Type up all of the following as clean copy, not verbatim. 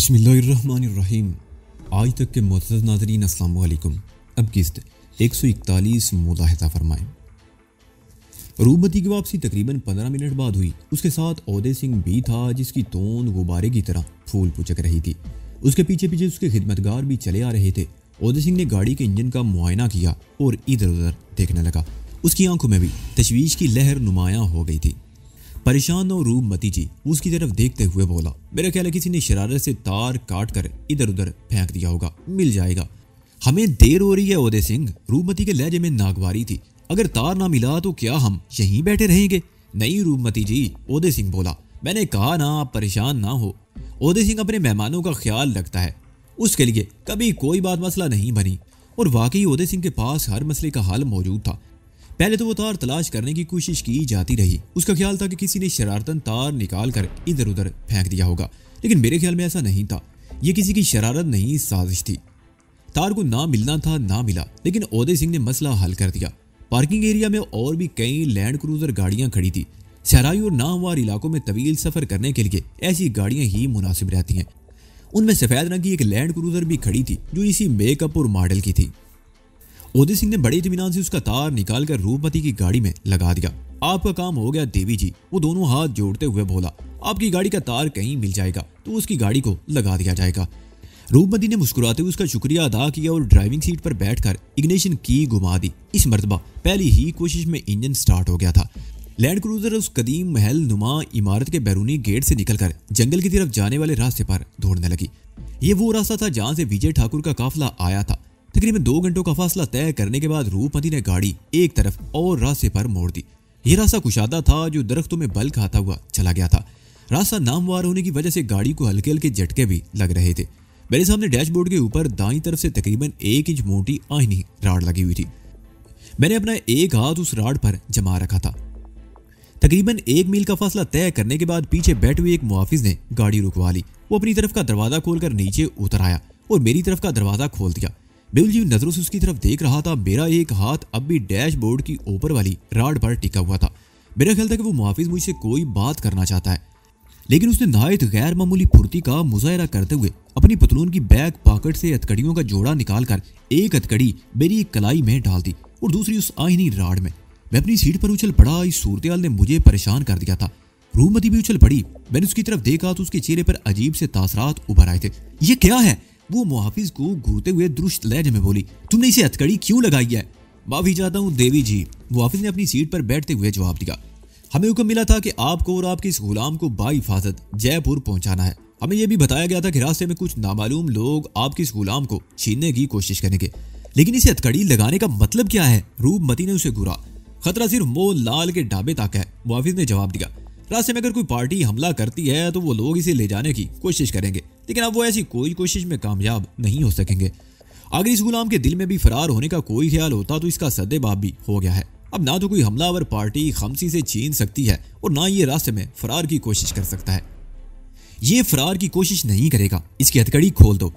बिस्मिल्लाहिर्रहमानिर्रहीम। आज तक के मुअज़्ज़ज़ नाज़रीन अस्सलाम वालेकुम। अब किस्त 141 मुलाहिज़ा फरमाएं। रूपमती की वापसी तकरीबन 15 मिनट बाद हुई। उसके साथ ओहदे सिंह भी था, जिसकी तोंद गुब्बारे की तरह फूल पुचक रही थी। उसके पीछे पीछे उसके खिदमतगार भी चले आ रहे थे। ओहदे सिंह ने गाड़ी के इंजन का मुआयना किया और इधर उधर देखने लगा। उसकी आंखों में भी तशवीश की लहर नुमायां हो गई थी। परेशान और रूपमती जी उसकी तरफ देखते हुए बोला, मेरा ख्याल है किसी ने शरारत से तार काट कर इधर उधर फेंक दिया होगा, मिल जाएगा। हमें देर हो रही है ओहदे सिंह। रूपमती के लहजे में नागवारी थी। अगर तार ना मिला तो क्या हम यहीं बैठे रहेंगे? नहीं रूपमती जी, ओहदे सिंह बोला, मैंने कहा ना आप परेशान ना हो। ओहदे सिंह अपने मेहमानों का ख्याल रखता है, उसके लिए कभी कोई बात मसला नहीं बनी। और वाकई ओहदे सिंह के पास हर मसले का हल मौजूद था। पहले तो वो तार तलाश करने की कोशिश की जाती रही। उसका ख्याल था कि किसी ने शरारतन तार निकाल कर इधर उधर फेंक दिया होगा, लेकिन मेरे ख्याल में ऐसा नहीं था। ये किसी की शरारत नहीं, साजिश थी। तार को ना मिलना था, ना मिला, लेकिन ओहदे सिंह ने मसला हल कर दिया। पार्किंग एरिया में और भी कई लैंड क्रूजर गाड़ियां खड़ी थी। सहराई और नाहवार इलाकों में तवील सफर करने के लिए ऐसी गाड़ियां ही मुनासिब रहती हैं। उनमें सफेद रंग की एक लैंड क्रूजर भी खड़ी थी, जो इसी मेकअप और मॉडल की थी। ओहदे सिंह ने बड़े इत्मीनान से उसका तार निकालकर रूपमती की गाड़ी में लगा दिया। आपका काम हो गया देवी जी, वो दोनों हाथ जोड़ते हुए बोला। आपकी गाड़ी का तार कहीं मिल जाएगा तो उसकी गाड़ी को लगा दिया जाएगा। रूपमती ने मुस्कुराते हुए उसका शुक्रिया अदा किया और ड्राइविंग सीट पर बैठकर इग्निशन की घुमा दी। इस मर्तबा पहली ही कोशिश में इंजन स्टार्ट हो गया था। लैंड क्रूजर उस कदीम महल नुमा इमारत के बैरूनी गेट से निकलकर जंगल की तरफ जाने वाले रास्ते पर दौड़ने लगी। ये वो रास्ता था जहां से विजय ठाकुर का काफिला आया था। तकरीबन 2 घंटों का फासला तय करने के बाद रूपमती ने गाड़ी एक तरफ और रास्ते पर मोड़ दी। यह रास्ता कुशादा था, जो दरख्तों में बल खाता हुआ चला गया था। रास्ता नामवार होने की वजह से गाड़ी को हल्के हल्के झटके भी लग रहे थे। मेरे सामने डैशबोर्ड के ऊपर दाईं तरफ से तकरीबन 1 इंच मोटी आईनी राड लगी हुई थी। मैंने अपना एक हाथ उस राड पर जमा रखा था। तकरीबन 1 मील का फासला तय करने के बाद पीछे बैठे हुए एक मुहाफिज ने गाड़ी रुकवा ली। वो अपनी तरफ का दरवाजा खोलकर नीचे उतर आया और मेरी तरफ का दरवाजा खोल दिया। बेवजह नजरों से उसकी तरफ देख रहा था। मेरा एक हाथ अब भी डैशबोर्ड की ऊपर वाली राड पर टिका हुआ था। मेरा ख्याल था कि वो मुहाफिज मुझसे कोई बात करना चाहता है, लेकिन उसने नहायत गैर मामूली फुर्ती का मुजाहरा करते हुए अपनी पतलून की बैक पॉकेट से हथकड़ियों का जोड़ा निकालकर एक हथकड़ी मेरी एक कलाई में डाल दी और दूसरी उस आईनी राड में। मैं अपनी सीट पर उछल पड़ा। इस सूरत ने मुझे परेशान कर दिया था। रूपमती भी उछल पड़ी। मैंने उसकी तरफ देखा तो उसके चेहरे पर अजीब से तासरात उभर आए थे। ये क्या है? वो मुहाफिज को घूरते हुए दुरुस्त लहजे में बोली, तुमने इसे हथकड़ी क्यों लगाई है? माफी चाहता हूँ देवी जी, मुहाफिज ने अपनी सीट पर बैठते हुए जवाब दिया। हमें हुक्म मिला था कि आपको और आपके इस गुलाम को बाहिफाजत जयपुर पहुंचाना है। हमें यह भी बताया गया था कि रास्ते में कुछ नामालूम लोग आपके इस गुलाम को छीनने की कोशिश करेंगे, लेकिन इसे हथकड़ी लगाने का मतलब क्या है? रूपमती ने उसे घूरा। खतरा सिर्फ मोह लाल के ढाबे तक है, मुहाफिज ने जवाब दिया। रास्ते में अगर कोई पार्टी हमला करती है तो वो लोग इसे ले जाने की कोशिश करेंगे, लेकिन अब वो ऐसी कोई कोशिश में कामयाब नहीं हो सकेंगे। अगर इस गुलाम के दिल में भी फरार होने का कोई ख्याल होता तो इसका सद्देबाब भी हो गया है। अब ना तो कोई हमलावर पार्टी खमसी से छीन सकती है और ना ये रास्ते में फरार की कोशिश कर सकता है। ये फरार की कोशिश नहीं करेगा, इसकी हथकड़ी खोल दो।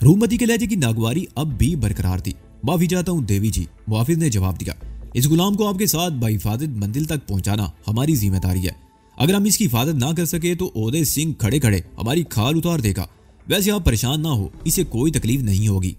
रूपमती के लहजे की नागवारी अब भी बरकरार थी। माफी चाहता हूँ देवी जी, मुहाफिज ने जवाब दिया। इस गुलाम को आपके साथ बाहिफाजत मंजिल तक पहुंचाना हमारी जिम्मेदारी है। अगर हम इसकी हिफाजत ना कर सके तो ओहदे सिंह खड़े खड़े हमारी खाल उतार देगा। वैसे आप परेशान ना हो, इसे कोई तकलीफ नहीं होगी।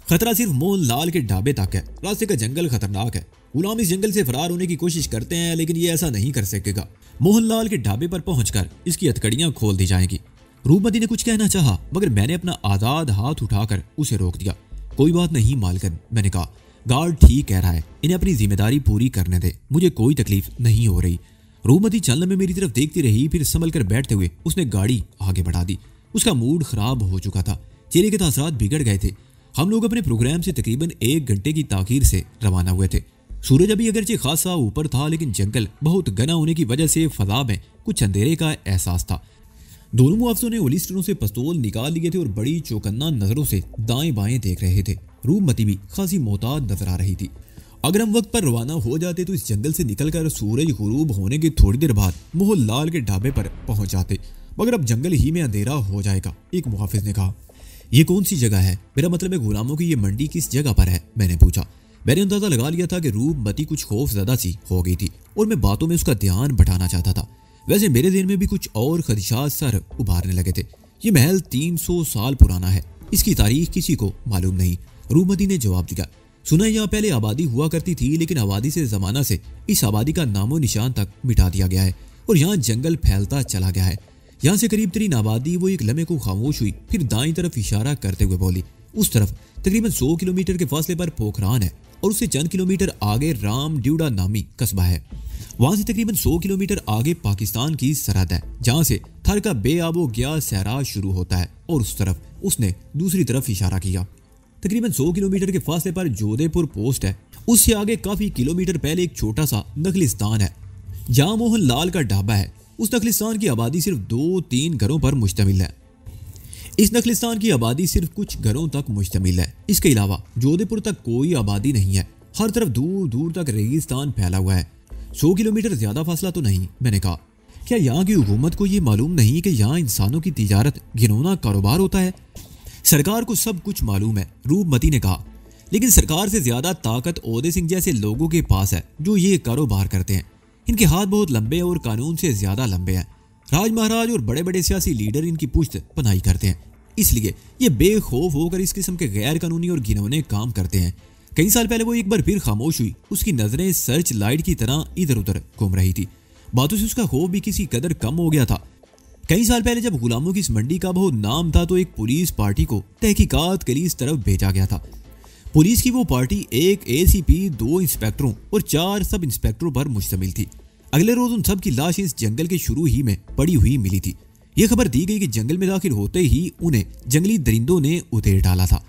खतरा सिर्फ मोहन लाल के ढाबे तक है। रास्ते का जंगल खतरनाक है। गुलाम इस जंगल से फरार होने की कोशिश करते हैं, लेकिन ये ऐसा नहीं कर सकेगा। मोहन लाल के ढाबे पर पहुंचकर इसकी हथकड़ियां खोल दी जाएंगी। रूपमती ने कुछ कहना चाहा, मगर मैंने अपना आजाद हाथ उठाकर उसे रोक दिया। कोई बात नहीं मालकन, मैंने कहा, गार्ड ठीक कह रहा है, इन्हें अपनी जिम्मेदारी पूरी करने दे, मुझे कोई तकलीफ नहीं हो रही। रूपमती चलने में मेरी तरफ देखती रही, फिर संभल कर बैठते हुए उसने गाड़ी आगे बढ़ा दी। उसका मूड खराब हो चुका था, चेहरे के तासरात बिगड़ गए थे। हम लोग अपने प्रोग्राम से तकरीबन 1 घंटे की ताखीर से रवाना हुए थे। सूरज अभी अगरचे खासा ऊपर था, लेकिन जंगल बहुत घना होने की वजह से फजा में कुछ अंधेरे का एहसास था। दोनों मुआफिजों ने ओलिस्टरों से पिस्तौल निकाल लिए थे और बड़ी चौकन्ना नजरों से दाएं बाएं देख रहे थे। रूपमती भी खासी मोहतात नजर आ रही थी। अगर हम वक्त पर रवाना हो जाते तो इस जंगल से निकलकर सूरज गुरूब होने की थोड़ी देर बाद मोहन लाल के ढाबे पर पहुंच जाते, मगर अब जंगल ही में अंधेरा हो जाएगा, एक मुहाफिज ने कहा। ये कौन सी जगह है? मेरा मतलब है गुलामों की ये मंडी किस जगह पर है? मैंने पूछा। मैंने अंदाजा लगा लिया था कि रूपमती कुछ खौफजदा सी हो गई थी और मैं बातों में उसका ध्यान बढ़ाना चाहता था। वैसे मेरे दिल में भी कुछ और खदशात सर उभारने लगे थे। ये महल 300 साल पुराना है, इसकी तारीख किसी को मालूम नहीं। रूपमती ने जवाब दिया, सुना यहाँ पहले आबादी हुआ करती थी, लेकिन आबादी से जमाना से इस आबादी का नामो निशान तक मिटा दिया गया है और यहाँ जंगल फैलता चला गया है। यहाँ से करीब तरीन आबादी वो एक लम्हे को खामोश हुई, फिर दाईं तरफ इशारा करते हुए बोली, उस तरफ तकरीबन 100 किलोमीटर के फासले पर पोखरान है और उससे चंद किलोमीटर आगे राम ड्यूडा नामी कस्बा है। वहां से तकरीबन 100 किलोमीटर आगे पाकिस्तान की सरहद है, जहां से थर का बेआबो गया सहरा शुरू होता है और उस तरफ उसने दूसरी तरफ इशारा किया। तकरीबन 100 किलोमीटर के फासले पर जोधपुर पोस्ट है, उससे आगे काफी किलोमीटर पहले एक छोटा सा नखलिस्तान है जहां मोहन लाल का ढाबा है। उस नखलिस्तान की आबादी सिर्फ 2-3 घरों पर मुश्तमिल है। इस नखलिस्तान की आबादी सिर्फ कुछ घरों तक मुश्तमिल है। इसके अलावा जोधपुर तक कोई आबादी नहीं है। हर तरफ दूर दूर तक रेगिस्तान फैला हुआ है। 100 किलोमीटर ज्यादा फासला तो नहीं। मैंने कहा, क्या यहाँ की हुकूमत को ये मालूम नहीं कि यहाँ इंसानों की तिजारत घिनौना कारोबार होता है? सरकार को सब कुछ मालूम है, रूपमती ने कहा, लेकिन सरकार से ज्यादा ताकत ओहदे सिंह जैसे लोगों के पास है जो ये कारोबार करते हैं। इनके हाथ बहुत लंबे और कानून से ज्यादा लंबे हैं। राज महाराज और बड़े बड़े सियासी लीडर इनकी पुश्त पनाही करते हैं, इसलिए ये बेखौफ होकर इस किस्म के गैर कानूनी और घिनौने काम करते हैं। कई साल पहले वो एक बार फिर खामोश हुई। उसकी नजरें सर्च लाइट की तरह इधर उधर घूम रही थी। बातों से उसका खौफ भी किसी कदर कम हो गया था। कई साल पहले जब गुलामों की इस मंडी का बहुत नाम था तो एक पुलिस पार्टी को तहकीकात के लिए इस तरफ भेजा गया था। पुलिस की वो पार्टी एक ACP, 2 इंस्पेक्टरों और 4 सब इंस्पेक्टरों पर मुश्तमिल थी। अगले रोज उन सब की लाशें इस जंगल के शुरू ही में पड़ी हुई मिली थी। यह खबर दी गई कि जंगल में दाखिल होते ही उन्हें जंगली दरिंदों ने उधेड़ डाला था।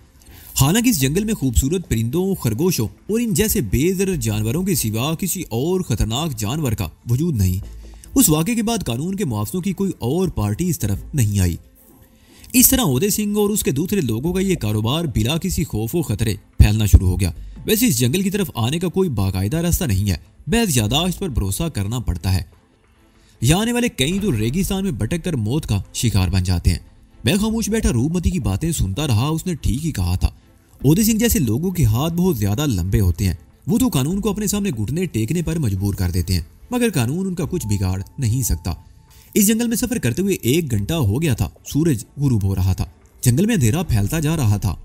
हालांकि इस जंगल में खूबसूरत परिंदों, खरगोशों और इन जैसे बेदर जानवरों के सिवा किसी और खतरनाक जानवर का वजूद नहीं। उस वाक़े के बाद कानून के मुआवजों की कोई और पार्टी इस तरफ नहीं आई। इस तरह ओहदे सिंह और उसके दूसरे लोगों का ये कारोबार बिना किसी खौफ व खतरे फैलना शुरू हो गया। वैसे इस जंगल की तरफ आने का कोई बाकायदा रास्ता नहीं है, महज यादाश्त पर भरोसा करना पड़ता है। यहाँ आने वाले कई तो रेगिस्तान में भटक कर मौत का शिकार बन जाते हैं। मैं खामोश बैठा रूपमती की बातें सुनता रहा। उसने ठीक ही कहा था। ओहदे सिंह जैसे लोगों के हाथ बहुत ज्यादा लंबे होते हैं। वो तो कानून को अपने सामने घुटने टेकने पर मजबूर कर देते हैं, मगर कानून उनका कुछ बिगाड़ नहीं सकता। इस जंगल में सफर करते हुए 1 घंटा हो गया था। सूरज गुरूब हो रहा था। जंगल में अंधेरा फैलता जा रहा था।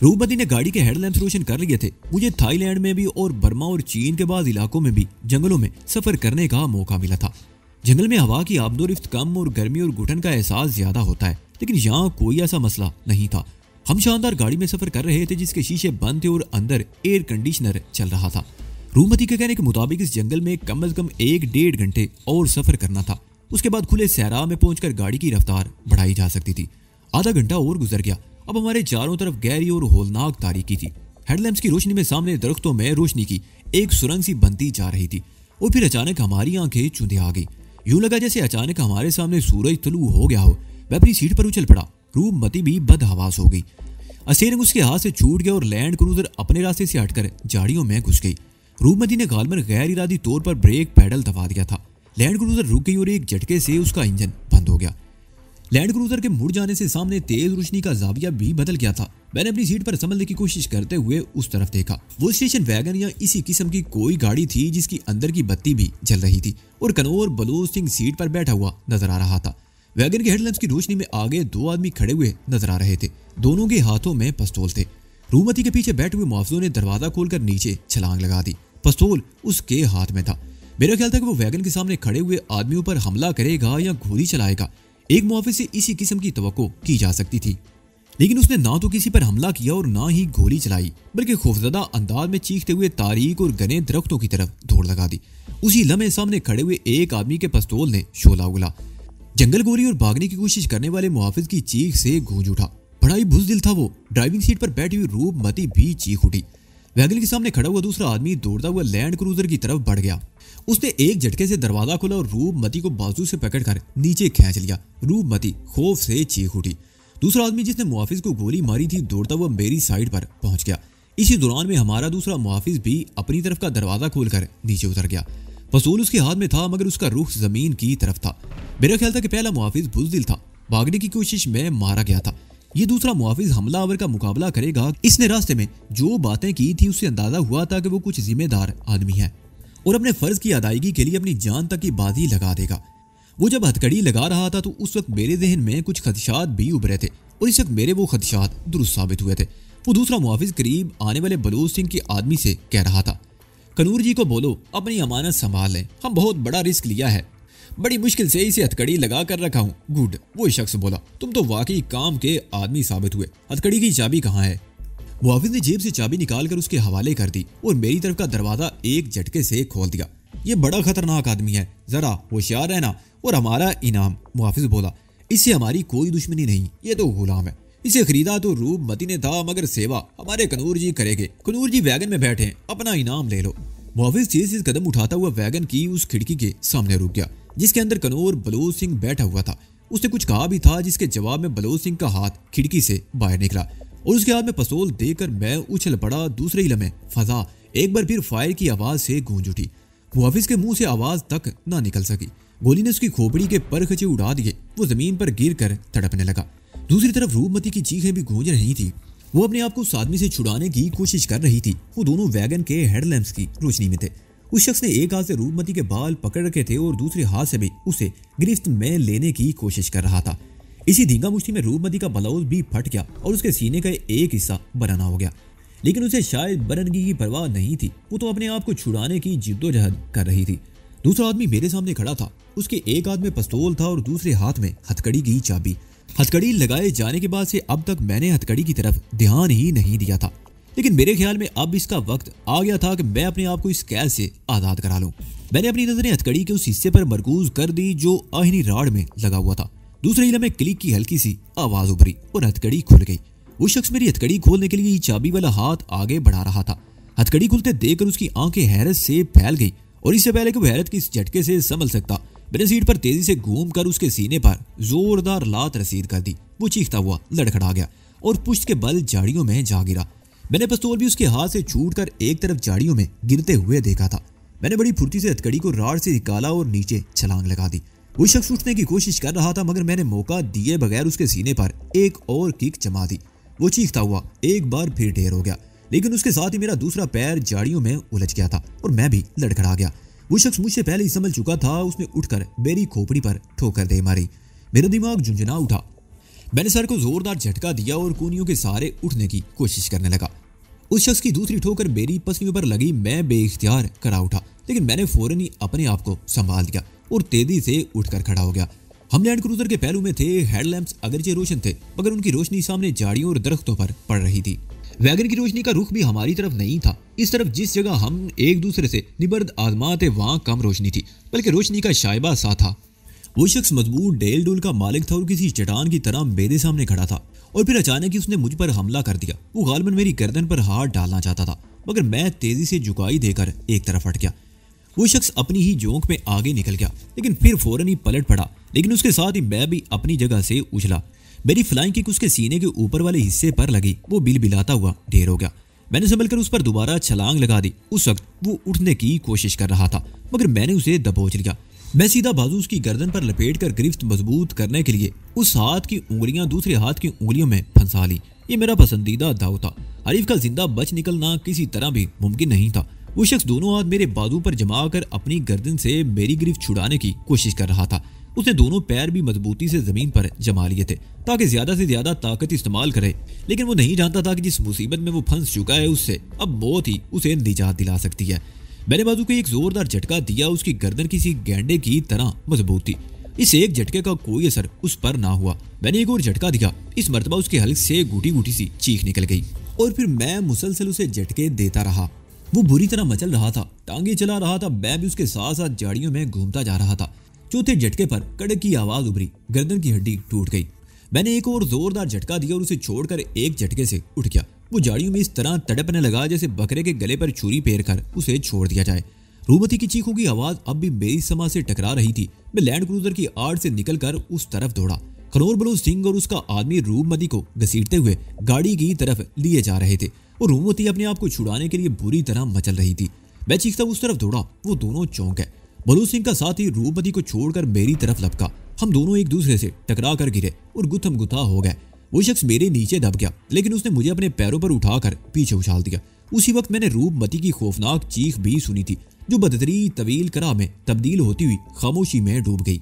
रूपमती ने गाड़ी के हेडलैम्प्स रोशन कर लिए थे। मुझे थाईलैंड में भी और बर्मा और चीन के बाद इलाकों में भी जंगलों में सफर करने का मौका मिला था। जंगल में हवा की आमदोरफ्त कम और गर्मी और घुटन का एहसास ज्यादा होता है, लेकिन यहाँ कोई ऐसा मसला नहीं था। हम शानदार गाड़ी में सफर कर रहे थे जिसके शीशे बंद थे और अंदर एयर कंडीशनर चल रहा था। रूपमती के कहने के मुताबिक इस जंगल में कम से कम 1-1.5 घंटे और सफर करना था। उसके बाद खुले सहरा में पहुंचकर गाड़ी की रफ्तार बढ़ाई जा सकती थी। आधा घंटा और गुजर गया। अब हमारे चारों तरफ गहरी और होलनाक तारीकी थी। हेडलैम्प्स की रोशनी में सामने दरख्तों में रोशनी की एक सुरंग सी बनती जा रही थी और फिर अचानक हमारी आंखें चुंधे आ गई। यूं लगा जैसे अचानक हमारे सामने सूरज तुलू हो गया हो। वह अपनी सीट पर उछल पड़ा। रूपमती भी बदहवास हो गई। स्टीयरिंग उसके हाथ से छूट गया और लैंड क्रूजर अपने रास्ते से हटकर झाड़ियों में घुस गई। रूपमती ने गालमन गैर इरादी तौर पर ब्रेक पैडल दबा दिया था। लैंड क्रूजर रुक गई और एक झटके से उसका इंजन बंद हो गया। लैंड क्रूजर के मुड़ जाने से सामने तेज रोशनी का जाविया भी बदल गया था। मैंने अपनी सीट पर संभलने की कोशिश करते हुए उस तरफ देखा। वो स्टेशन वैगन या इसी किस्म की कोई गाड़ी थी जिसकी अंदर की बत्ती भी जल रही थी और कनौर बलूच सिंह सीट पर बैठा हुआ नजर आ रहा था। वैगन के हेडलैम्प्स की रोशनी में आगे 2 आदमी खड़े हुए नजर आ रहे थे। दोनों के हाथों में पिस्तौल थे। रूपमती के पीछे बैठे हुए मुआवजों ने दरवाजा खोलकर नीचे छलांग लगा दी। पिस्तौल उसके हाथ में था। मेरा ख्याल था कि वो वैगन के सामने खड़े हुए आदमियों पर हमला करेगा या गोली चलाएगा। एक मुआफिज से इसी किस्म की तवक्को की जा सकती थी, लेकिन उसने ना तो किसी पर हमला किया और ना ही गोली चलाई, बल्कि खौफजदा अंदाज में चीखते हुए तारीक और घने दरख्तों की तरफ दौड़ लगा दी। उसी लम्हे सामने खड़े हुए एक आदमी के पिस्तौल ने शोला उगला। जंगल गोरी और भागने की कोशिश करने वाले मुआफिज की चीख से गूंज उठा। बड़ा ही बुज़दिल था वो। ड्राइविंग सीट पर बैठी हुई रूपमती भी चीख उठी। वैगन के सामने खड़ा हुआ दूसरा आदमी दौड़ता हुआ लैंड क्रूजर की तरफ बढ़ गया। उसने एक झटके से दरवाजा खोला और रूपमती को बाजू से पकड़कर नीचे खींच लिया। रूपमती खौफ से चीख उठी। दूसरा आदमी जिसने मुआफिज को गोली मारी थी दौड़ता हुआ मेरी साइड पर पहुंच गया। इसी दौरान में हमारा दूसरा मुआफिज भी अपनी तरफ का दरवाजा खोलकर नीचे उतर गया। पिस्तौल उसके हाथ में था मगर उसका रुख जमीन की तरफ था। मेरा ख्याल था कि पहला मुआफिज बुज़दिल था, भागने की कोशिश में मारा गया था। ये दूसरा मुआफिज हमलावर का मुकाबला करेगा। इसने रास्ते में जो बातें की थी उससे अंदाजा हुआ था कि वो कुछ जिम्मेदार आदमी है और अपने फर्ज की अदायगी के लिए अपनी जान तक की बाजी लगा देगा। वो जब हथकड़ी लगा रहा था तो उस वक्त मेरे जहन में कुछ खदशात भी उभरे थे और इस वक्त मेरे वो खदशात दुरुस्त साबित हुए थे। वो दूसरा मुहाफिज करीब आने वाले बलूच सिंह के आदमी से कह रहा था, कनूर जी को बोलो अपनी अमानत संभाल लें, हम बहुत बड़ा रिस्क लिया है, बड़ी मुश्किल से इसे हथकड़ी लगा कर रखा हूँ। गुड, वो शख्स बोला, तुम तो वाकई काम के आदमी साबित हुए, हथकड़ी की चाबी कहाँ है? मुहाफिज ने जेब से चाबी निकालकर उसके हवाले कर दी और मेरी तरफ का दरवाजा एक झटके से खोल दिया। ये बड़ा खतरनाक आदमी है, जरा होशियार रहना और हमारा इनाम। मुहाफिज बोला, इससे हमारी कोई दुश्मनी नहीं, ये तो गुलाम है, इसे खरीदा तो रूपमती ने था मगर सेवा हमारे कनूर जी करेंगे। कनूर जी वैगन में बैठे हैं, अपना इनाम ले लो। मुहाफिज तेज से कदम उठाता हुआ वैगन की उस खिड़की के सामने रुक गया जिसके अंदर कनूर बलोच सिंह बैठा हुआ था। उसने कुछ कहा भी था जिसके जवाब में बलोच सिंह का हाथ खिड़की से बाहर निकला और उसके हाथ में पिस्तौल देकर मैं उछल पड़ा। दूसरे ही लम्हे फजा एक बार फिर फायर की आवाज से गूंज उठी। मुहाफिज के मुंह से आवाज तक ना निकल सकी। गोली ने उसकी खोपड़ी के परखचे उड़ा दिए। वो जमीन पर गिर कर तड़पने लगा। दूसरी तरफ रूपमती की चीखें भी गूंज रही थी। वो अपने आप को उस आदमी से छुड़ाने की कोशिश कर रही थी। वो दोनों वैगन के हेडलैम्प्स की रोशनी में थे। उस शख्स ने एक हाथ से रूपमती के बाल पकड़ रखे थे और दूसरे हाथ से भी उसे गिरफ्त में लेने की कोशिश कर रहा था। इसी धींगा मुश्ती में रूपमती का ब्लाउज भी फट गया और उसके सीने का एक हिस्सा बराना हो गया, लेकिन उसे शायद बरनगी की परवाह नहीं थी। वो तो अपने आप को छुड़ाने की जिद्दोजहद कर रही थी। दूसरा आदमी मेरे सामने खड़ा था। उसके एक हाथ में पिस्तौल था और दूसरे हाथ में हथकड़ी की चाबी। हथकड़ी लगाए जाने के बाद से अब तक मैंने हथकड़ी की तरफ ध्यान ही नहीं दिया था, लेकिन मेरे ख्याल में अब इसका वक्त आ गया था कि मैं अपने आप को इस कैद से आजाद करा लूं। मैंने अपनी नजरें हथकड़ी के उस हिस्से पर मरकूज कर दी जो आहिनी राड में लगा हुआ था। दूसरे ही लम्हे क्लिक की हल्की सी आवाज उभरी और हथकड़ी खुल गई। वो शख्स मेरी हथकड़ी खोलने के लिए चाबी वाला हाथ आगे बढ़ा रहा था। हथकड़ी खुलते देखकर उसकी आंखें हैरत से फैल गई और इससे पहले कि वो हैरत की इस झटके से संभल सकता, मैंने सीट पर तेजी से घूमकर उसके सीने पर जोरदार लात रसीद कर दी। वो चीखता हुआ लड़खड़ा गया और पुश्त के बल झाड़ियों में जा गिरा। मैंने पिस्तौल भी उसके हाथ से छूटकर एक तरफ झाड़ियों में गिरते हुए देखा था। मैंने बड़ी फुर्ती से हथकड़ी को राड से निकाला और नीचे छलांग लगा दी। वो शख्स उठने की कोशिश कर रहा था मगर मैंने मौका दिए बगैर उसके सीने पर एक और किक जमा दी। वो चीखता हुआ एक बार फिर ढेर हो गया, लेकिन उसके साथ ही मेरा दूसरा पैर झाड़ियों में उलझ गया था और मैं भी लड़खड़ा गया। वो शख्स मुझसे पहले ही संभल चुका था। उसने उठकर मेरी खोपड़ी पर ठोकर दे मारी। मेरा दिमाग झुंझुना उठा। मैंने सर को जोरदार झटका दिया और कूनियों के सहारे उठने की कोशिश करने लगा। उस शख्स की दूसरी ठोकर मेरी पसलियों पर लगी। मैं बेइख्तियार करा उठा, लेकिन मैंने फौरन ही अपने आप को संभाल दिया और तेजी से उठकर खड़ा हो गया। हम लैंड क्रूजर के पहलू में थे। हेडलैम्प्स अगरचे रोशन थे मगर उनकी रोशनी सामने झाड़ियों और दरख्तों पर पड़ रही थी। वैगन की रोशनी का रुख भी हमारी तरफ नहीं था। इस तरफ जिस जगह हम एक दूसरे से निबर्द आजमाते वहां कम रोशनी थी, बल्कि रोशनी का शाइबा सा था। वो शख्स मजबूत डेल डोल का मालिक था और किसी चट्टान की तरह मेरे सामने खड़ा था और फिर अचानक ही उसने मुझ पर हमला कर दिया। वो गालबन मेरी गर्दन पर हाथ डालना चाहता था मगर मैं तेजी से झुकाई देकर एक तरफ हट गया। वो शख्स अपनी ही जोंक में आगे निकल गया, लेकिन फिर फौरन ही पलट पड़ा, लेकिन उसके साथ ही मैं भी अपनी जगह से उछला। मेरी फ्लाइंग किक उसके सीने के ऊपर वाले हिस्से पर लगी। वो बिलबिलाता हुआ ढेर हो गया। मैंने संभलकर उस पर दोबारा छलांग लगा दी। उस वक्त वो उठने की कोशिश कर रहा था मगर मैंने उसे दबोच लिया। मैं सीधा बाजू उसकी गर्दन पर लपेटकर गिरफ्त मजबूत करने के लिए उस हाथ की उंगलियां दूसरे हाथ की उंगलियों में फंसा ली। ये मेरा पसंदीदा दाव था। हरीफ का जिंदा बच निकलना किसी तरह भी मुमकिन नहीं था। वो शख्स दोनों हाथ मेरे बाजू पर जमा कर अपनी गर्दन से मेरी गिरफ्त छुड़ाने की कोशिश कर रहा था। उसने दोनों पैर भी मजबूती से जमीन पर जमा लिए थे ताकि ज्यादा से ज्यादा ताकत इस्तेमाल करे, लेकिन वो नहीं जानता था कि जिस मुसीबत में वो फंस चुका है उससे अब मौत ही उसे निजात दिला सकती है। मैंने बाजू को एक जोरदार झटका दिया। उसकी गर्दन किसी गैंडे की तरह मजबूत थी। इस एक झटके का कोई असर उस पर ना हुआ। मैंने एक और झटका दिया। इस मर्तबा उसके हल्क से गुटी गुटी सी चीख निकल गई और फिर मैं मुसलसल उसे झटके देता रहा। वो बुरी तरह मचल रहा था, टांगे चला रहा था। मैं भी उसके साथ साथ झाड़ियों में घूमता जा रहा था। चौथे झटके पर कड़क की आवाज उभरी। गर्दन की हड्डी टूट गई। मैंने एक और जोरदार झटका दिया और उसे छोड़कर एक झटके से उठ गया। वो झाड़ियों में इस तरह तड़पने लगा जैसे बकरे के गले पर छुरी फेर कर उसे छोड़ दिया जाए। रूपमती की चीखों की आवाज अब भी मेरी समा से टकरा रही थी। मैं लैंड क्रूजर की आड़ से निकलकर उस तरफ दौड़ा। खनौर बलोच सिंह और उसका आदमी रूपमती को घसीटते हुए गाड़ी की तरफ लिए जा रहे थे और रूपमती अपने आप को छुड़ाने के लिए बुरी तरह मचल रही थी। मैं चीखता उस तरफ दौड़ा। वो दोनों चौंक गए। बलोच सिंह का साथी रूपमती को छोड़कर मेरी तरफ लपका। हम दोनों एक दूसरे से टकरा कर गिरे और गुत्थम गुत्था हो गए। वो शख्स मेरे नीचे दब गया, लेकिन उसने मुझे अपने पैरों पर उठाकर पीछे उछाल दिया। उसी वक्त मैंने रूपमती की खौफनाक चीख भी सुनी थी जो बदतरी तवील करा में तब्दील होती हुई खामोशी में डूब गई।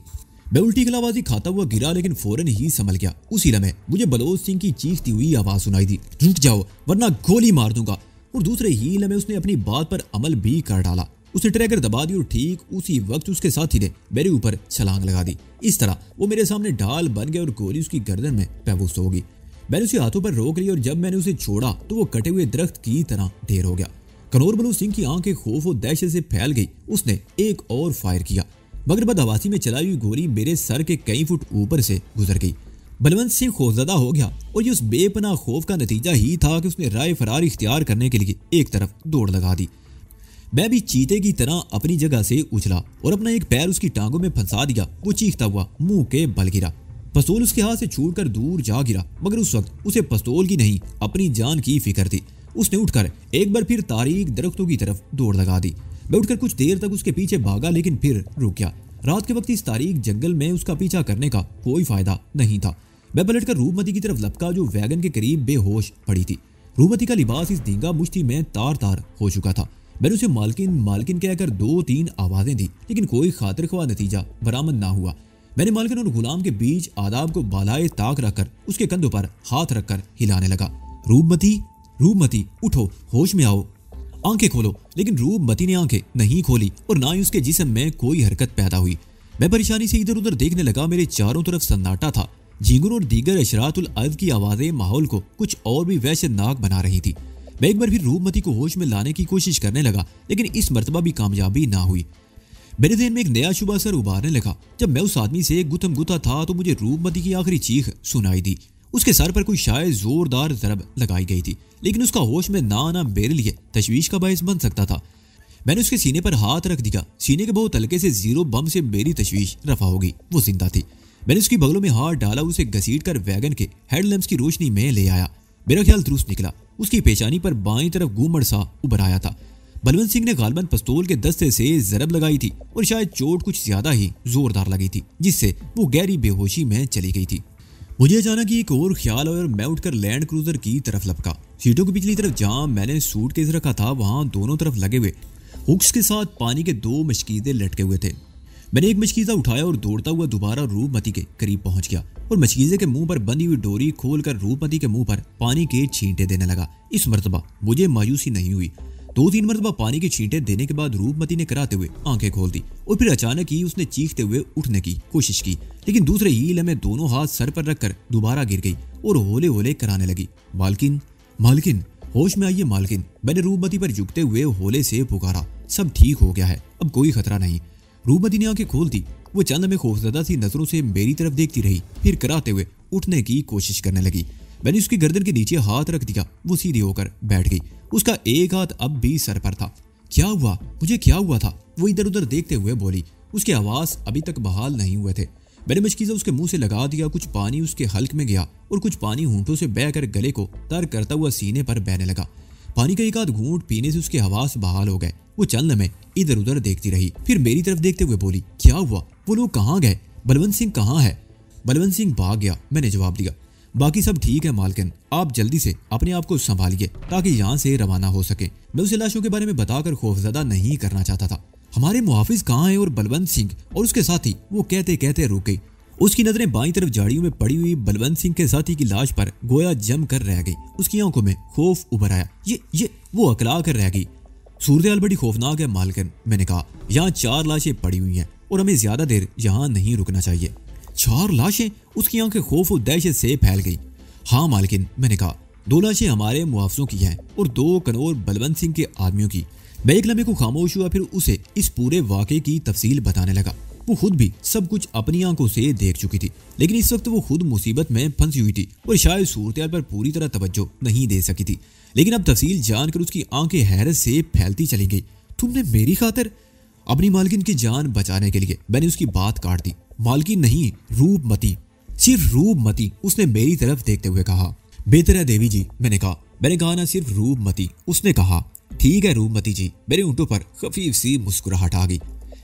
मैं उल्टी कलाबाजी खाता हुआ गिरा, लेकिन फौरन ही संभल गया। उसी लम्हे मुझे बलोच सिंह की चीखती हुई आवाज सुनाई दी, रुक जाओ वरना गोली मार दूंगा। और दूसरे ही लम्हे उसने अपनी बात पर अमल भी कर डाला। उसने ट्रैगर दबा दी और ठीक उसी वक्त उसके साथी ने मेरे ऊपर छलांग लगा दी। इस तरह वो मेरे सामने ढाल बन गया और गोली उसकी गर्दन में महफूज हो गई। मैंने उसे हाथों पर रोक लिया और जब मैंने उसे छोड़ा तो वो कटे हुए दरख्त की तरह ढेर हो गया। कनौर बलोच सिंह की आंखें खौफ और दहशत से फैल गई। उसने एक और फायर किया, मगर बदहवासी में चलाई हुई गोली मेरे सर के कई फुट ऊपर से गुजर गई। बलवंत सिंह खौफजदा हो गया और ये उस बेपनाह खौफ का नतीजा ही था कि उसने राय फरार इख्तियार करने के लिए एक तरफ दौड़ लगा दी। मैं भी चीते की तरह अपनी जगह से उछला और अपना एक पैर उसकी टांगों में फंसा दिया। वो चीखता हुआ मुंह के बल गिरा। पिस्तौल उसके हाथ से छूटकर दूर जा गिरा, मगर उस वक्त उसे पिस्तौल की नहीं अपनी जान की फिक्र थी। उसने उठकर एक बार फिर तारीक दरख्तों की तरफ दौड़ लगा दी। मैं उठकर कुछ देर तक उसके पीछे भागा, लेकिन फिर रुक गया। रात के वक्त इस तारीक जंगल में उसका पीछा करने का कोई फायदा नहीं था। मैं पलटकर रूपमती की तरफ लपका, जो वैगन के करीब बेहोश पड़ी थी। रूपमती का लिबास इस धींगा मुश्ती में तार तार हो चुका था। मैंने उसे मालकिन मालकिन कहकर 2-3 आवाजें दी, लेकिन कोई खातिर ख्वाह नतीजा बरामद ना हुआ। मैंने मालकिन और गुलाम के बीच आदाब को बालाए ताक रखकर उसके कंधों पर हाथ रखकर हिलाने लगा। रूपमती, रूपमती उठो, होश में आओ, आंखें खोलो। लेकिन रूपमती ने आंखें नहीं खोली और ना ही उसके जिस्म में कोई हरकत पैदा हुई। मैं परेशानी से इधर उधर देखने लगा। मेरे चारों तरफ सन्नाटा था। झींगुर और दीगर अशरातुल अज़्ज़ की आवाजें माहौल को कुछ और भी वहशतनाक बना रही थी। मैं एक बार फिर रूपमती को होश में लाने की कोशिश करने लगा, लेकिन इस मर्तबा भी कामयाबी ना हुई। मेरे ज़हन में एक नया शुबा सर उभारने लगा। जब मैं उस आदमी से गुथम गुथा था तो मुझे रूपमती की आखिरी चीख सुनाई दी। उसके सर पर कोई शायद जोरदार ज़रब लगाई गई थी, लेकिन उसका होश में ना आना मेरे लिए तशवीश का बायस बन सकता था। मैंने उसके सीने पर हाथ रख दिया। सीने के बहुत हल्के से जीरो बम से मेरी तशवीश रफा हो गई। वो जिंदा थी। मैंने उसकी बगलों में हाथ डाला, उसे घसीट कर वैगन के हेडलैम्प्स की रोशनी में ले आया। मेरा ख्याल दुरुस्त निकला। उसकी पेशानी पर बाईं तरफ घूमड़ सा उभर आया था। बलवंत सिंह ने गालबन पिस्तौल के दस्ते से जरब लगाई थी और शायद चोट कुछ ज्यादा ही जोरदार लगी थी, जिससे वो गहरी बेहोशी में चली गई थी। मुझे अचानक एक और ख्याल आया और मैं उठकर लैंड क्रूजर की तरफ लपका। सीटों की पिछली तरफ जहां मैंने सूटकेस रखा था, वहां दोनों तरफ लगे हुए हुक्स के साथ पानी के 2 मशकीज़े लटके हुए थे। मैंने एक मशकीज़ा उठाया और दौड़ता हुआ दोबारा रूपमती के करीब पहुंच गया और मशकीज़े के मुंह पर बंधी हुई डोरी खोलकर रूपमती के मुंह पर पानी के छींटे देने लगा। इस मर्तबा मुझे मायूसी नहीं हुई। 2-3 मरतबा पानी के छींटे देने के बाद रूपमती ने कराते हुए आंखें खोल दी और फिर अचानक ही उसने चीखते हुए उठने की कोशिश की, लेकिन दूसरे ही लम्हे दोनों हाथ सर पर रखकर दोबारा गिर गई और होले होले कराने लगी। मालकिन, मालकिन, होश में आइए मालकिन। मैंने रूपमती पर झुकते हुए होले से पुकारा। सब ठीक हो गया है, अब कोई खतरा नहीं। रूपमती ने आंखें खोल दी। वो चंद में खौफजदा सी नजरों से मेरी तरफ देखती रही, फिर कराते हुए उठने की कोशिश करने लगी। मैंने उसकी गर्दन के नीचे हाथ रख दिया। वो सीधी होकर बैठ गई। उसका एक हाथ अब भी सर पर था। क्या हुआ, मुझे क्या हुआ था? वो इधर उधर देखते हुए बोली। उसके आवाज अभी तक बहाल नहीं हुए थे। मैंने मशकीज़ा उसके मुंह से लगा दिया। कुछ पानी उसके हल्क में गया और कुछ पानी होंठों से बहकर गले को तर करता हुआ सीने पर बहने लगा। पानी का एक आध घूंट पीने से उसके हवास बहाल हो गए। वो चंद में इधर उधर देखती रही, फिर मेरी तरफ देखते हुए बोली, क्या हुआ? वो लोग कहाँ गए? बलवंत सिंह कहाँ है? बलवंत सिंह भाग गया, मैंने जवाब दिया। बाकी सब ठीक है मालकिन, आप जल्दी से अपने आप को संभालिए ताकि यहाँ से रवाना हो सके। मैं उसे लाशों के बारे में बताकर खौफजदा नहीं करना चाहता था। हमारे मुहाफिज कहाँ हैं? और बलवंत सिंह और उसके साथी? वो कहते कहते रुक गई। उसकी नजरें बाईं तरफ झाड़ियों में पड़ी हुई बलवंत सिंह के साथी की लाश पर गोया जम कर रह गई। उसकी आंखों में खौफ उभर आया। ये वो अकला कर रह गई। सूरत बड़ी खौफनाक है मालकिन, मैंने कहा। यहाँ 4 लाशें पड़ी हुई हैं और हमें ज्यादा देर यहाँ नहीं रुकना चाहिए। 4 लाशें? उसकी आंखें खौफ और दहशत से फैल गई। हाँ मालकिन, मैंने कहा। 2 लाशें हमारे मुआवजों की हैं और 2 कनौर बलवंत सिंह के आदमियों की। मैं एक लम्हे को खामोश हुआ, फिर उसे इस पूरे वाक़े की तफसील बताने लगा। वो खुद भी सब कुछ अपनी आंखों से देख चुकी थी, लेकिन इस वक्त वो खुद मुसीबत में फंसी हुई थी और शायद सूरत पर पूरी तरह तवज्जो नहीं दे सकी थी। लेकिन अब तफसील जानकर उसकी आंखें हैरत से फैलती चली गई। तुमने मेरी खातिर? अपनी मालकिन की जान बचाने के लिए मैंने उसकी बात काट दी। मालकिन नहीं, रूपमती, सिर्फ रूपमती, उसने मेरी तरफ देखते हुए कहा। बेहतर है देवी जी, मैंने कहा ना, सिर्फ रूपमती, उसने कहा। ठीक है रूपमती जी। मेरे ऊँटों पर खफीफ सी मुस्कुराहट आ गई।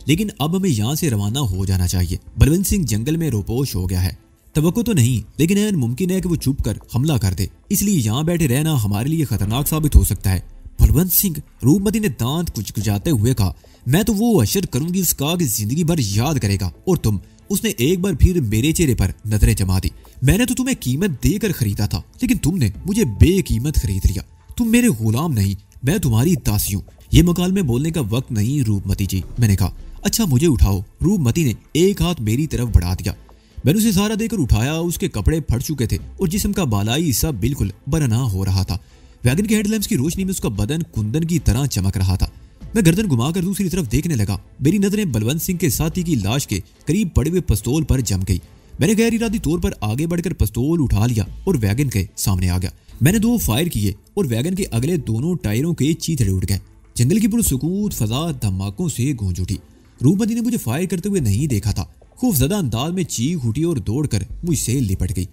लेकिन अब हमें यहाँ से रवाना हो जाना चाहिए। बलवंत सिंह जंगल में रोपोश हो गया है। तवक्को तो नहीं, लेकिन ऐन मुमकिन है कि वो छुप कर हमला कर दे, इसलिए यहाँ बैठे रहना हमारे लिए खतरनाक साबित हो सकता है। बलवंत सिंह, रूपमती ने दांत कुचकुचाते हुए कहा। मैं तो वो अशर करूंगी उसका कि जिंदगी भर याद करेगा, और तुम उसने एक बार फिर मेरे चेहरे पर नजरें जमा दी। मैंने तो तुम्हें कीमत देकर खरीदा था, लेकिन तुमने मुझे बेकीमत खरीद लिया। तुम मेरे गुलाम नहीं, मैं तुम्हारी दासी हूँ। ये मकालमे बोलने का वक्त नहीं रूपमती जी, मैंने कहा। अच्छा मुझे उठाओ। रूपमती ने एक हाथ मेरी तरफ बढ़ा दिया। मैंने उसे सहारा देकर उठाया। उसके कपड़े फट चुके थे और जिस्म का बालाई हिस्सा बिल्कुल बरना हो रहा था। वैगन के हेडलैम्प्स की रोशनी में उसका बदन कुंदन की तरह चमक रहा था। मैं गर्दन घुमाकर दूसरी तरफ देखने लगा। मेरी नजरें बलवंत सिंह के साथी की लाश के करीब पड़े हुए पिस्तौल पर जम गई। मैंने गैर इरादी तौर पर आगे बढ़कर पिस्तौल उठा लिया और वैगन के सामने आ गया। मैंने 2 फायर किए और वैगन के अगले दोनों टायरों के चीथड़े उठ गए। जंगल की पुरसुकून फजा धमाकों से गूंज उठी। रूपमती ने मुझे फायर करते हुए नहीं देखा था। खौफजदा अंदाज में चीख उठी और दौड़कर मुझसे लिपट गई।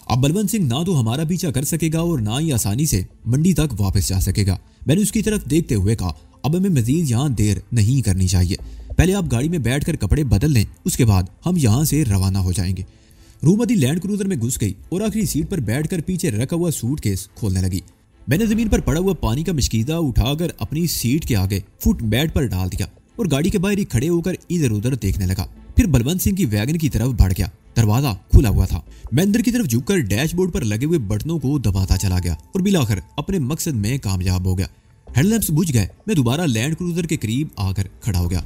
अब बलवंत सिंह ना तो हमारा पीछा कर सकेगा और ना ही आसानी से मंडी तक वापस जा सकेगा। मैंने उसकी तरफ देखते हुए कहा, अब हमें मजीद यहाँ देर नहीं करनी चाहिए। पहले आप गाड़ी में बैठकर कपड़े बदल लें, उसके बाद हम यहाँ से रवाना हो जाएंगे। रूपमती लैंड क्रूजर में घुस गई और आखिरी सीट पर बैठकर पीछे रखा हुआ सूटकेस खोलने लगी। मैंने जमीन पर पड़ा हुआ पानी का मशकीदा उठाकर अपनी सीट के आगे फुट मैट पर डाल दिया और गाड़ी के बाहर ही खड़े होकर इधर उधर देखने लगा। फिर बलवंत सिंह की वैगन की तरफ बढ़ गया। दरवाजा खुला हुआ था। मैं अंदर की तरफ झुककर डैशबोर्ड पर लगे हुए बटनों को दबाता चला गया और बिलाखिर अपने मकसद में कामयाब हो गया। हेडलैम्प्स बुझ गए। मैं दोबारा लैंड क्रूजर के करीब आकर खड़ा हो गया।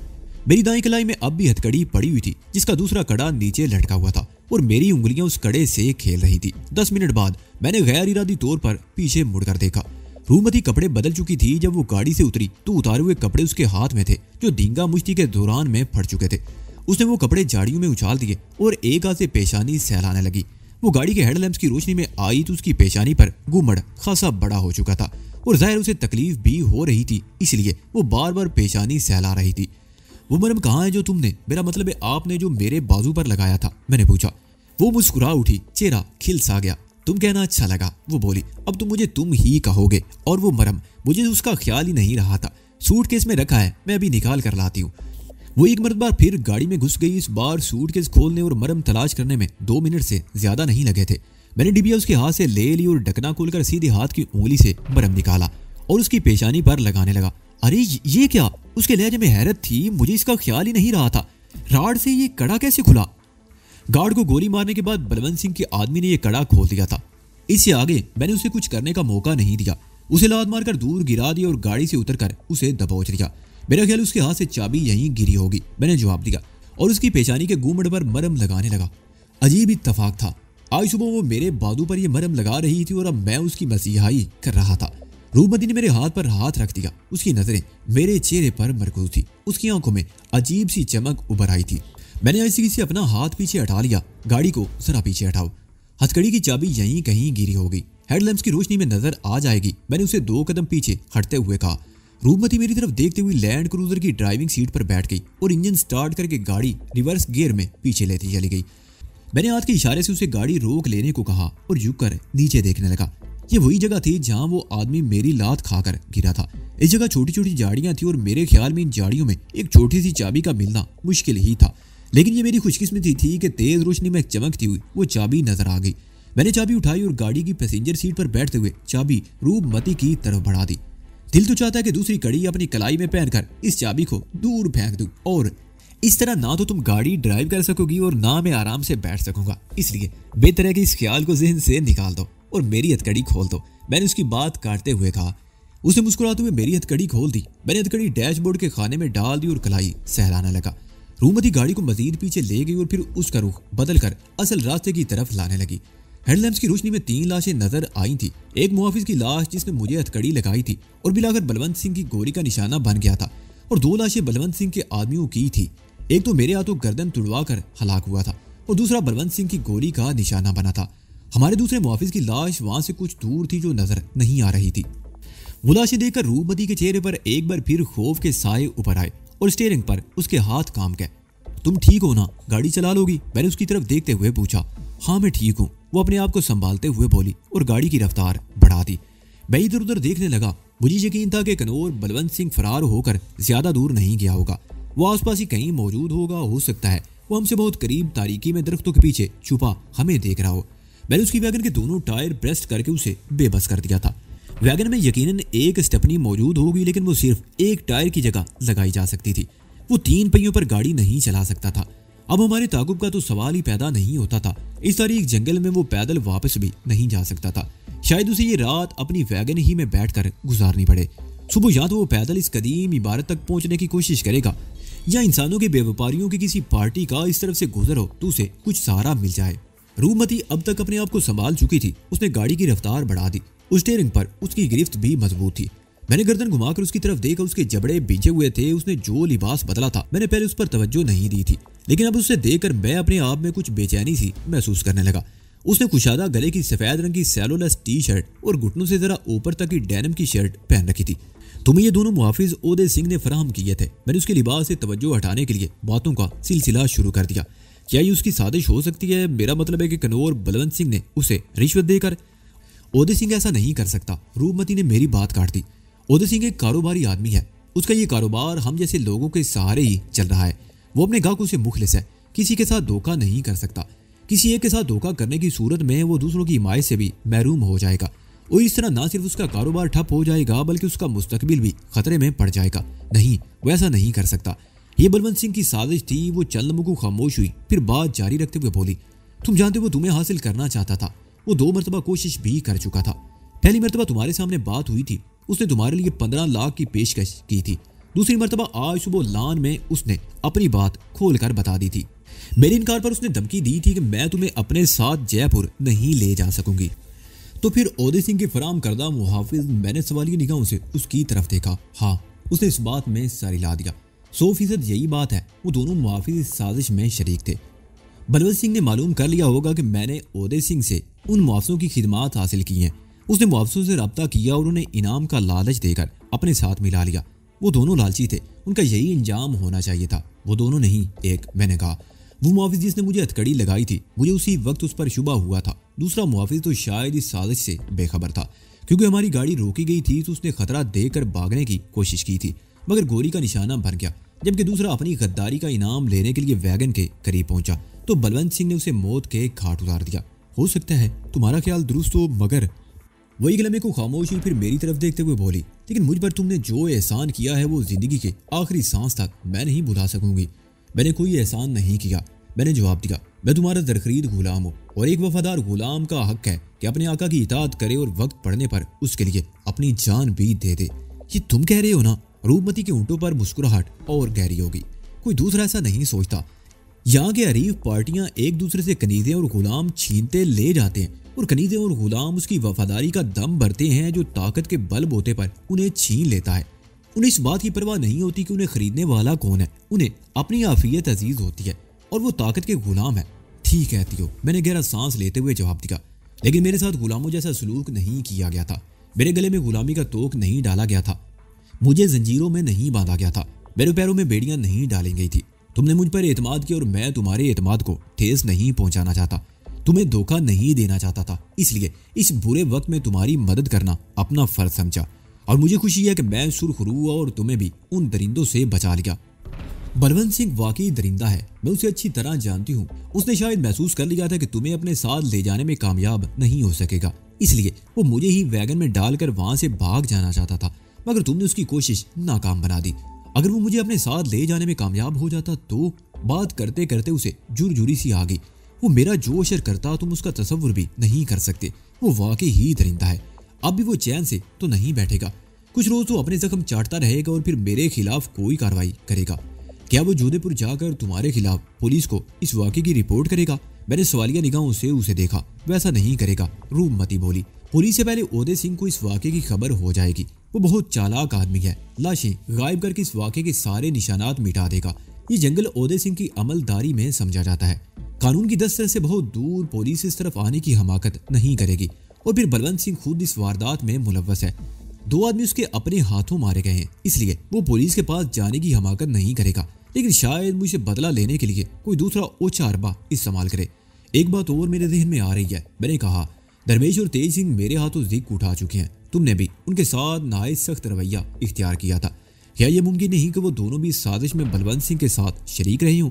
मेरी दाईं कलाई में अब भी हथकड़ी पड़ी हुई थी, जिसका दूसरा कड़ा नीचे लटका हुआ था और मेरी उंगलियां उस कड़े से खेल रही थी। 10 मिनट बाद मैंने गैर इरादी तौर पर पीछे मुड़कर देखा। रूपमती कपड़े बदल चुकी थी। जब वो गाड़ी से उतरी तो उतारे हुए कपड़े उसके हाथ में थे, जो दींगा मुश्ती के दौरान में फट चुके थे। उसने वो कपड़े झाड़ियों में उछाल दिए और एक हाथ से पेशानी सहलाने लगी। वो गाड़ी के हेडलैम्प्स की रोशनी में आई तो उसकी पेशानी पर गुमड़ खासा बड़ा हो चुका था और जाहिर उसे तकलीफ भी हो रही थी, इसलिए वो बार बार पेशानी सहला रही थी। वो मरहम कहाँ है जो तुमने, मेरा मतलब है आपने जो मेरे बाजू पर लगाया था, मैंने पूछा। वो मुस्कुरा उठी, चेहरा खिल सा गया। तुम कहना अच्छा लगा, वो बोली। अब तुम मुझे तुम ही कहोगे। और वो मरहम, मुझे उसका ख्याल ही नहीं रहा था। सूटकेस में रखा है, मैं अभी निकाल कर लाती हूँ। वो एक मरतबा फिर गाड़ी में घुस गई। इस बार सूटकेस खोलने और मरहम तलाश करने में 2 मिनट से ज्यादा नहीं लगे थे। मैंने डिबिया उसके हाथ से ले ली और ढकना खोलकर सीधे हाथ की उंगली से मरहम निकाला और उसकी पेशानी पर लगाने लगा। अरे ये क्या? उसके लहजे में हैरत थी। मुझे इसका ख्याल ही नहीं रहा था। राड से ये कड़ा कैसे खुला? गार्ड को गोली मारने के बाद बलवंत सिंह के आदमी ने यह कड़ा खोल दिया था। इससे आगे मैंने उसे कुछ करने का मौका नहीं दिया। उसे लात मारकर दूर गिरा दिया और गाड़ी से उतरकर उसे दबोच दिया। मेरा ख्याल उसके हाथ से चाबी यहीं गिरी होगी, मैंने जवाब दिया और उसकी पेशानी के गुमड़ पर मरहम लगाने लगा। अजीब इत्तफाक था। आज सुबह वो मेरे बाजू पर यह मरहम लगा रही थी और अब मैं उसकी मसीहाई कर रहा था। रूपमती ने मेरे हाथ पर हाथ रख दिया। उसकी नजरें मेरे चेहरे पर मरकूज थी। उसकी आंखों में अजीब सी चमक उभर आई थी। मैंने ऐसी से अपना हाथ पीछे हटा लिया। गाड़ी को जरा पीछे हटाओ। हथकड़ी की चाबी यहीं कहीं गिरी होगी, हेडलैम्प्स की रोशनी में नजर आ जाएगी, मैंने उसे 2 कदम पीछे हटते हुए कहा। रूपमती मेरी तरफ देखते हुए लैंड क्रूजर की ड्राइविंग सीट पर बैठ गई और इंजन स्टार्ट करके गाड़ी रिवर्स गियर में पीछे लेती चली गई। मैंने हाथ के इशारे से उसे गाड़ी रोक लेने को कहा और झुककर नीचे देखने लगा। ये वही जगह थी जहां वो आदमी मेरी लात खाकर गिरा था। इस जगह छोटी छोटी झाड़ियां थी और मेरे ख्याल में इन झाड़ियों में एक छोटी सी चाबी का मिलना मुश्किल ही था। लेकिन ये मेरी खुशकिस्मती थी कि तेज रोशनी में चमकती हुई वो चाबी नजर आ गई। मैंने चाबी उठाई और गाड़ी की पैसेंजर सीट पर बैठते हुए चाबी रूपमती की तरफ बढ़ा दी। दिल तो चाहता है कि दूसरी कड़ी अपनी कलाई में पहनकर इस चाबी को दूर फेंक दूं और इस तरह ना तो तुम गाड़ी ड्राइव कर सकोगी और ना मैं आराम से बैठ सकूंगा। इसलिए बेहतर है कि इस ख्याल को जहन से निकाल दो और मेरी हथकड़ी खोल दो, मैंने उसकी बात काटते हुए कहा। उसने मुस्कुराते हुए मेरी हथकड़ी खोल दी। मैंने हथकड़ी डैशबोर्ड के खाने में डाल दी और कलाई सहलाने लगा। रूपमती गाड़ी को मजीद पीछे ले गई और फिर उसका रुख बदलकर असल रास्ते की तरफ लाने लगी। हेडलैम्प्स की रोशनी में 3 लाशें नजर आई थी। एक मुहाफिज की लाश जिसने मुझे हथकड़ी लगाई थी और बिलाकर बलवंत सिंह की गोली का निशाना बन गया था, और 2 लाशें बलवंत सिंह के आदमियों की थी। एक तो मेरे हाथों गर्दन तुड़वा कर हलाक हुआ था और दूसरा बलवंत सिंह की गोली का निशाना बना था। हमारे दूसरे मुहाफिज की लाश वहां से कुछ दूर थी जो नजर नहीं आ रही थी। वो लाशें देखकर रूपमती के चेहरे पर एक बार फिर खौफ के साए ऊपर आए और स्टीयरिंग पर उसके हाथ काम गए। तुम ठीक हो ना? गाड़ी चला लोगी? मैंने उसकी तरफ देखते हुए पूछा। हाँ मैं ठीक हूँ, वो अपने आप को संभालते हुए बोली और गाड़ी की रफ्तार बढ़ा दी। मैं इधर उधर देखने लगा। मुझे यकीन था कि कनौर बलवंत सिंह फरार होकर ज्यादा दूर नहीं गया होगा। वो आसपास ही कहीं मौजूद होगा। हो सकता है वो हमसे बहुत करीब तारीकी में दरख्तों के पीछे छुपा हमें देख रहा हो। मैंने उसकी वैगन के दोनों टायर ब्रेस्ट करके उसे बेबस कर दिया था। वैगन में यकीनन एक स्टेपनी मौजूद होगी, लेकिन वो सिर्फ एक टायर की जगह लगाई जा सकती थी। वो 3 पहियों पर गाड़ी नहीं चला सकता था। अब हमारे ताकुब का तो सवाल ही पैदा नहीं होता था। इस तारीख जंगल में वो पैदल वापस भी नहीं जा सकता था। शायद उसे ये रात अपनी वैगन ही में बैठकर गुजारनी पड़े। सुबह या तो वो पैदल इस कदीम इमारत तक पहुंचने की कोशिश करेगा, या इंसानों के बेवपारियों की किसी पार्टी का इस तरफ से गुजर हो तो उसे कुछ सहारा मिल जाए। रूपमती अब तक अपने आप को संभाल चुकी थी। उसने गाड़ी की रफ्तार बढ़ा दी। उस स्टीयरिंग पर उसकी गिरफ्त भी मजबूत थी। मैंने गर्दन घुमाकर उसकी तरफ देखा। उसके जबड़े भींचे हुए थे। उसने जो लिबास बदला था मैंने पहले उस पर तवज्जो नहीं दी थी, लेकिन अब उसे देखकर मैं अपने आप में कुछ बेचैनी सी महसूस करने लगा। उसने कुशादा गले की सफेद रंग की सेलोलेस टी शर्ट और घुटनों से जरा ऊपर तक की डेनिम की शर्ट पहन रखी थी। तुम्हें ये दोनों मुहाफिज ओदे सिंह ने फराहम किए थे। मैंने उसके लिबास से तवज्जो हटाने के लिए बातों का सिलसिला शुरू कर दिया। क्या ये उसकी साजिश हो सकती है? मेरा मतलब है कि कनौर बलवंत सिंह ने उसे रिश्वत देकर। ओदे सिंह ऐसा नहीं कर सकता। रूपमती ने मेरी बात काट दी। ओदे सिंह एक कारोबारी आदमी है। उसका ये कारोबार हम जैसे लोगों के सहारे ही चल रहा है। वो अपने ग्राहकों से मुखलिस है। किसी के साथ धोखा नहीं कर सकता। किसी एक के साथ धोखा करने की सूरत में वो दूसरों की हिमायत से भी महरूम हो जाएगा। और इस तरह ना सिर्फ उसका कारोबार ठप हो जाएगा बल्कि उसका मुस्तकबिल भी खतरे में पड़ जाएगा। नहीं, वो ऐसा नहीं कर सकता। ये बलवंत सिंह की साजिश थी। वो चंद लम्हों को खामोश हुई, फिर बात जारी रखते हुए बोली, तुम जानते हो वो तुम्हें हासिल करना चाहता था। वो 2 मरतबा कोशिश भी कर चुका था। पहली मरतबा तुम्हारे सामने बात हुई थी, उसने तुम्हारे लिए 15 लाख की पेशकश की थी। दूसरी मरतबा आज सुबह लान में उसने अपनी बात खोल कर बता दी थी। मेरे इनकार पर उसने धमकी दी थी कि मैं तुम्हें अपने साथ जयपुर नहीं ले जा सकूंगी। तो फिर ओदे सिंह के फराम करदा मुहाफिज। मैंने सवालिया निगाहों से उसकी तरफ देखा। हाँ, उसने इस बात में सर हिला दिया। 100% यही बात है। वो दोनों मुहाफिज इस साजिश में शरीक थे। बलवंत सिंह ने मालूम कर लिया होगा कि मैंने ओदे सिंह से उन मुआवजों की खिदमात हासिल की हैं। उसने मुआवजों से रब्ता किया और उन्हें इनाम का लालच देकर अपने साथ मिला लिया। वो दोनों लालची थे। उनका यही अंजाम होना चाहिए था। वो दोनों नहीं, एक। मैंने कहा, वो मुआविज जिसने मुझे हथकड़ी लगाई थी, मुझे उसी वक्त उस पर शुबा हुआ था। दूसरा मुआविज तो शायद इस साजिश से बेखबर था, क्योंकि हमारी गाड़ी रोकी गई थी तो उसने खतरा देकर भागने की कोशिश की थी, मगर गोली का निशाना बन गया। जबकि दूसरा अपनी गद्दारी का इनाम लेने के लिए वैगन के करीब पहुंचा तो बलवंत सिंह ने उसे मौत के घाट उतार दिया। हो सकता है तुम्हारा ख्याल दुरुस्त हो, मगर वही गलमे को खामोश हुई, फिर मेरी तरफ देखते हुए बोली, लेकिन मुझ पर तुमने जो एहसान किया है वो जिंदगी के आखिरी सांस तक मैं नहीं भुला सकूंगी। मैंने कोई एहसान नहीं किया। मैंने जवाब दिया, मैं तुम्हारा दरखरीद गुलाम हूँ और एक वफादार गुलाम का हक है कि अपने आका की इताअत करे और वक्त पड़ने पर उसके लिए अपनी जान भी दे दे। ये तुम कह रहे हो ना? रूपमती के ऊँटों पर मुस्कुराहट और गहरी होगी। कोई दूसरा ऐसा नहीं सोचता। यहाँ के अरीफ पार्टियां एक दूसरे से कनीज़ें और गुलाम छीनते ले जाते हैं और कनीज़ें और गुलाम उसकी वफादारी का दम भरते हैं जो ताकत के बल बोते पर उन्हें छीन लेता है। उन्हें इस बात की परवाह नहीं होती कि उन्हें खरीदने वाला कौन है। उन्हें अपनी आफियत अजीज होती है और वो ताकत के गुलाम है। ठीक कहती हो, मैंने गहरा सांस लेते हुए जवाब दिया, लेकिन मेरे साथ गुलामों जैसा सलूक नहीं किया गया था। मेरे गले में गुलामी का तोक नहीं डाला गया था। मुझे जंजीरों में नहीं बांधा गया था। मेरे पैरों में बेड़ियां नहीं डाली गई थी। तुमने मुझ पर एतमाद किया और मैं तुम्हारे एतमाद को ठेस नहीं पहुंचाना चाहता। तुम्हें धोखा नहीं देना चाहता था। इसलिए इस बुरे वक्त में तुम्हारी मदद करना अपना फर्ज समझा और मुझे खुशी है कि मैं सुरखरू हुआ और तुम्हें भी उन दरिंदों से बचा लिया। बलवंत सिंह वाकई दरिंदा है। मैं उसे अच्छी तरह जानती हूँ। उसने शायद महसूस कर लिया था कि तुम्हें अपने साथ ले जाने में कामयाब नहीं हो सकेगा, इसलिए वो मुझे ही वैगन में डालकर वहां से भाग जाना चाहता था, मगर तुमने उसकी कोशिश नाकाम बना दी। अगर वो मुझे अपने साथ ले जाने में कामयाब हो जाता तो बात करते करते उसे जुरजुरी सी आ गई। वो मेरा जो असर करता तुम उसका तसव्वुर भी नहीं कर सकते। वो वाकई ही दरिंदा है। अब भी वो चैन से तो नहीं बैठेगा। कुछ रोज तो अपने जख्म चाटता रहेगा और फिर मेरे खिलाफ कोई कार्रवाई करेगा। क्या वो जोधपुर जाकर तुम्हारे खिलाफ पुलिस को इस वाकये की रिपोर्ट करेगा? मैंने सवालिया निगाहों से उसे देखा। वैसा नहीं करेगा, रूपमती बोली। पुलिस से पहले ओदे सिंह को इस वाकये की खबर हो जाएगी। वो बहुत चालाक आदमी है। लाशें गायब करके इस वाकये के सारे निशानात मिटा देगा। ये जंगल ओदे सिंह की अमलदारी में समझा जाता है। कानून की दस्तक से बहुत दूर पुलिस इस तरफ आने की हमाकत नहीं करेगी। और फिर बलवंत सिंह खुद इस वारदात में मुलव्वस है। 2 आदमी उसके अपने हाथों मारे गए हैं, इसलिए वो पुलिस के पास जाने की हमाकत नहीं करेगा। लेकिन शायद मुझे बदला लेने के लिए कोई दूसरा ओछा अरबा इस्तेमाल करे। एक बात और मेरे जहन में आ रही है। मैंने कहा, धर्मेश और तेज सिंह मेरे हाथों जिक उठा चुके हैं। तुमने भी उनके साथ नहायत सख्त रवैया इख्तियार किया था। क्या यह मुमकिन नहीं कि वो दोनों भी इस साजिश में बलवंत सिंह के साथ शरीक रहे हों?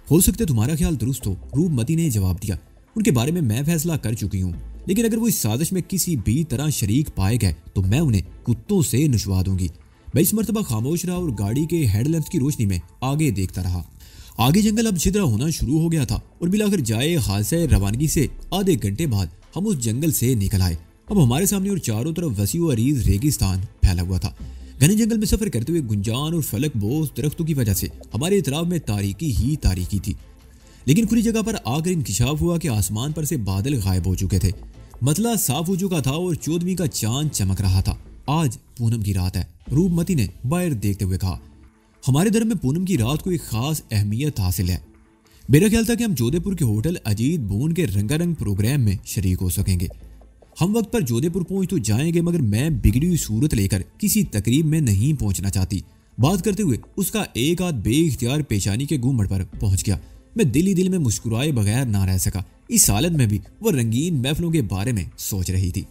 हो सकता है तुम्हारा ख्याल दुरुस्त हो, रूपमती ने जवाब दिया। उनके बारे में मैं फैसला कर चुकी हूँ, लेकिन अगर वो इस साजिश में किसी भी तरह शरीक पाए गए तो मैं उन्हें कुत्तों से नुचवा दूंगी। मैं इस मरतबा खामोश रहा और गाड़ी के हेडलैम्प की रोशनी में आगे देखता रहा। आगे जंगल अब छिद्रा होना शुरू हो गया था और बिलाकर जाए हादसे रवानगी से आधे घंटे बाद हम उस जंगल से निकल आए। अब हमारे सामने और चारों तरफ वसी व अरीज रेगिस्तान फैला हुआ था। घने जंगल में सफर करते हुए गुंजान और फलक बोस दरख्तों की वजह से हमारे इतराब में तारीकी ही तारीकी थी। लेकिन खुली जगह पर आकर इंकिशाफ हुआ कि आसमान पर से बादल गायब हो चुके थे, मतला साफ हो चुका था और 14वीं का चांद चमक रहा था। आज पूनम की रात है, रूपमती ने बाहर देखते हुए कहा। हमारे धर्म में पूनम की रात को एक खास अहमियत हासिल है। मेरा ख्याल था कि हम जोधपुर के होटल अजीत बून के रंगारंग प्रोग्राम में शरीक हो सकेंगे। हम वक्त पर जोधपुर पहुंच तो जाएंगे, मगर मैं बिगड़ी हुई सूरत लेकर किसी तकरीब में नहीं पहुंचना चाहती। बात करते हुए उसका एक हाथ बेइख्तियार पेशानी के घूंघट पर पहुंच गया। मैं दिल ही दिल में मुस्कुराए बगैर ना रह सका। इस हालत में भी वो रंगीन महफिलों के बारे में सोच रही थी।